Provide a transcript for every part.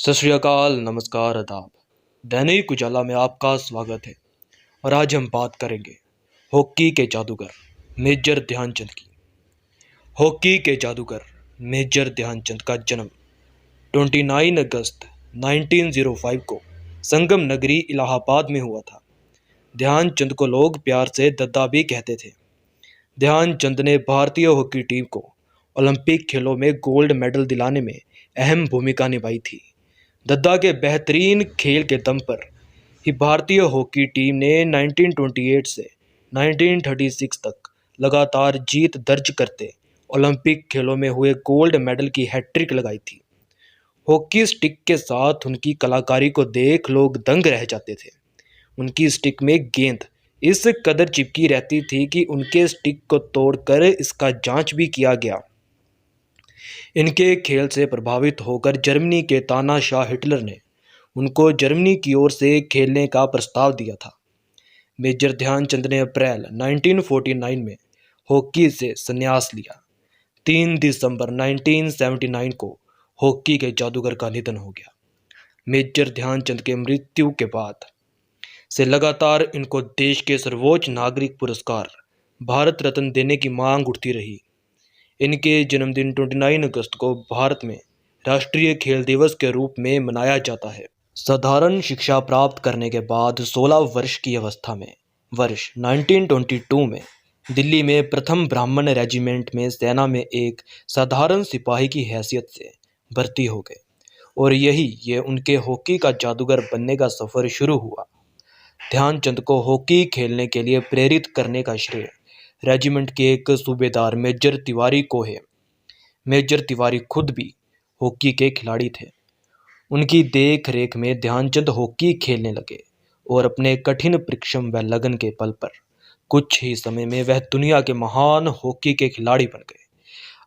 सत श्री अकाल, नमस्कार, आदाब। दैनिक उजाला में आपका स्वागत है और आज हम बात करेंगे हॉकी के जादूगर मेजर ध्यानचंद की। हॉकी के जादूगर मेजर ध्यानचंद का जन्म 29 अगस्त 1905 को संगम नगरी इलाहाबाद में हुआ था। ध्यानचंद को लोग प्यार से दद्दा भी कहते थे। ध्यानचंद ने भारतीय हॉकी टीम को ओलंपिक खेलों में गोल्ड मेडल दिलाने में अहम भूमिका निभाई थी। दद्दा के बेहतरीन खेल के दम पर ही भारतीय हॉकी टीम ने 1928 से 1936 तक लगातार जीत दर्ज करते ओलंपिक खेलों में हुए गोल्ड मेडल की हैट्रिक लगाई थी। हॉकी स्टिक के साथ उनकी कलाकारी को देख लोग दंग रह जाते थे। उनकी स्टिक में गेंद इस कदर चिपकी रहती थी कि उनके स्टिक को तोड़कर इसका जांच भी किया गया। इनके खेल से प्रभावित होकर जर्मनी के तानाशाह हिटलर ने उनको जर्मनी की ओर से खेलने का प्रस्ताव दिया था। मेजर ध्यानचंद ने अप्रैल 1949 में हॉकी से संन्यास लिया। 3 दिसंबर 1979 को हॉकी के जादूगर का निधन हो गया। मेजर ध्यानचंद के मृत्यु के बाद से लगातार इनको देश के सर्वोच्च नागरिक पुरस्कार भारत रत्न देने की मांग उठती रही। इनके जन्मदिन 29 अगस्त को भारत में राष्ट्रीय खेल दिवस के रूप में मनाया जाता है। साधारण शिक्षा प्राप्त करने के बाद 16 वर्ष की अवस्था में वर्ष 1922 में दिल्ली में प्रथम ब्राह्मण रेजिमेंट में सेना में एक साधारण सिपाही की हैसियत से भर्ती हो गए और ये उनके हॉकी का जादूगर बनने का सफ़र शुरू हुआ। ध्यानचंद को हॉकी खेलने के लिए प्रेरित करने का श्रेय रेजिमेंट के एक सूबेदार मेजर तिवारी को है। मेजर तिवारी खुद भी हॉकी के खिलाड़ी थे। उनकी देख रेख में ध्यानचंद हॉकी खेलने लगे और अपने कठिन परिश्रम व लगन के बल पर कुछ ही समय में वह दुनिया के महान हॉकी के खिलाड़ी बन गए।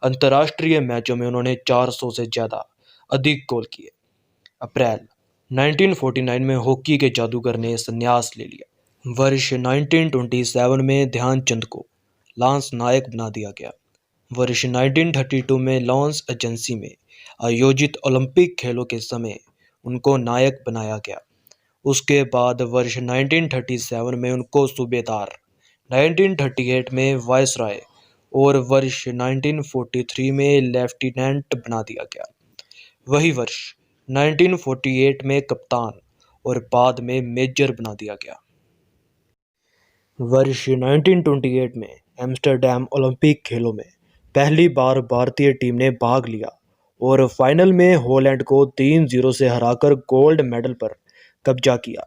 अंतर्राष्ट्रीय मैचों में उन्होंने 400 से ज़्यादा अधिक गोल किए। अप्रैल 1949 में हॉकी के जादूगर ने संन्यास ले लिया। वर्ष 1927 में ध्यानचंद को लांस नायक बना दिया गया। वर्ष 1932 में लॉन्स एजेंसी में आयोजित ओलंपिक खेलों के समय उनको नायक बनाया गया। उसके बाद वर्ष 1937 में उनको सूबेदार, 1938 में वायसराय और वर्ष 1943 में लेफ्टिनेंट बना दिया गया। वही वर्ष 1948 में कप्तान और बाद में मेजर बना दिया गया। वर्ष 1928 में एम्स्टर्डम ओलंपिक खेलों में पहली बार भारतीय टीम ने भाग लिया और फाइनल में हॉलैंड को 3-0 से हराकर गोल्ड मेडल पर कब्जा किया।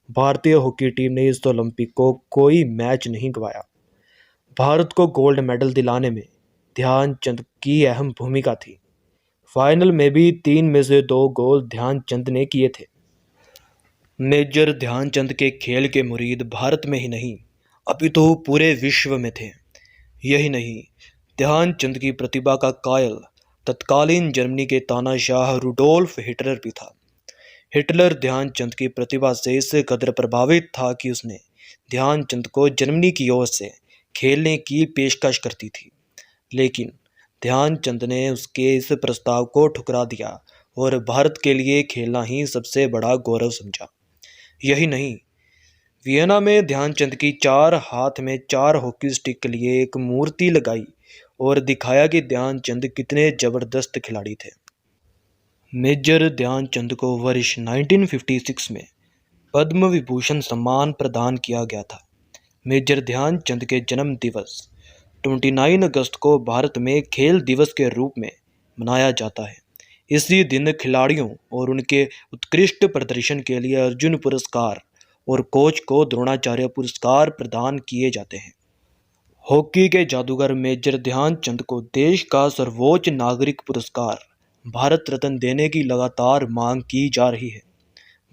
भारतीय हॉकी टीम ने इस ओलंपिक को कोई मैच नहीं गंवाया। भारत को गोल्ड मेडल दिलाने में ध्यानचंद की अहम भूमिका थी। फाइनल में भी 3 में से 2 गोल ध्यानचंद ने किए थे। मेजर ध्यानचंद के खेल के मुरीद भारत में ही नहीं अपितु पूरे विश्व में थे। यही नहीं, ध्यानचंद की प्रतिभा का कायल तत्कालीन जर्मनी के तानाशाह रुडोल्फ हिटलर भी था। हिटलर ध्यानचंद की प्रतिभा से इस कदर प्रभावित था कि उसने ध्यानचंद को जर्मनी की ओर से खेलने की पेशकश करती थी, लेकिन ध्यानचंद ने उसके इस प्रस्ताव को ठुकरा दिया और भारत के लिए खेलना ही सबसे बड़ा गौरव समझा। यही नहीं, वियना में ध्यानचंद की 4 हाथ में 4 हॉकी स्टिक के लिए एक मूर्ति लगाई और दिखाया कि ध्यानचंद कितने जबरदस्त खिलाड़ी थे। मेजर ध्यानचंद को वर्ष 1956 में पद्म विभूषण सम्मान प्रदान किया गया था। मेजर ध्यानचंद के जन्म दिवस 29 अगस्त को भारत में खेल दिवस के रूप में मनाया जाता है। इसी दिन खिलाड़ियों और उनके उत्कृष्ट प्रदर्शन के लिए अर्जुन पुरस्कार और कोच को द्रोणाचार्य पुरस्कार प्रदान किए जाते हैं। हॉकी के जादूगर मेजर ध्यानचंद को देश का सर्वोच्च नागरिक पुरस्कार भारत रत्न देने की लगातार मांग की जा रही है।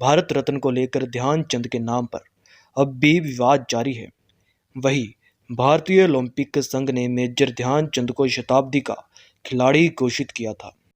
भारत रत्न को लेकर ध्यानचंद के नाम पर अब भी विवाद जारी है। वही भारतीय ओलंपिक संघ ने मेजर ध्यानचंद को शताब्दी का खिलाड़ी घोषित किया था।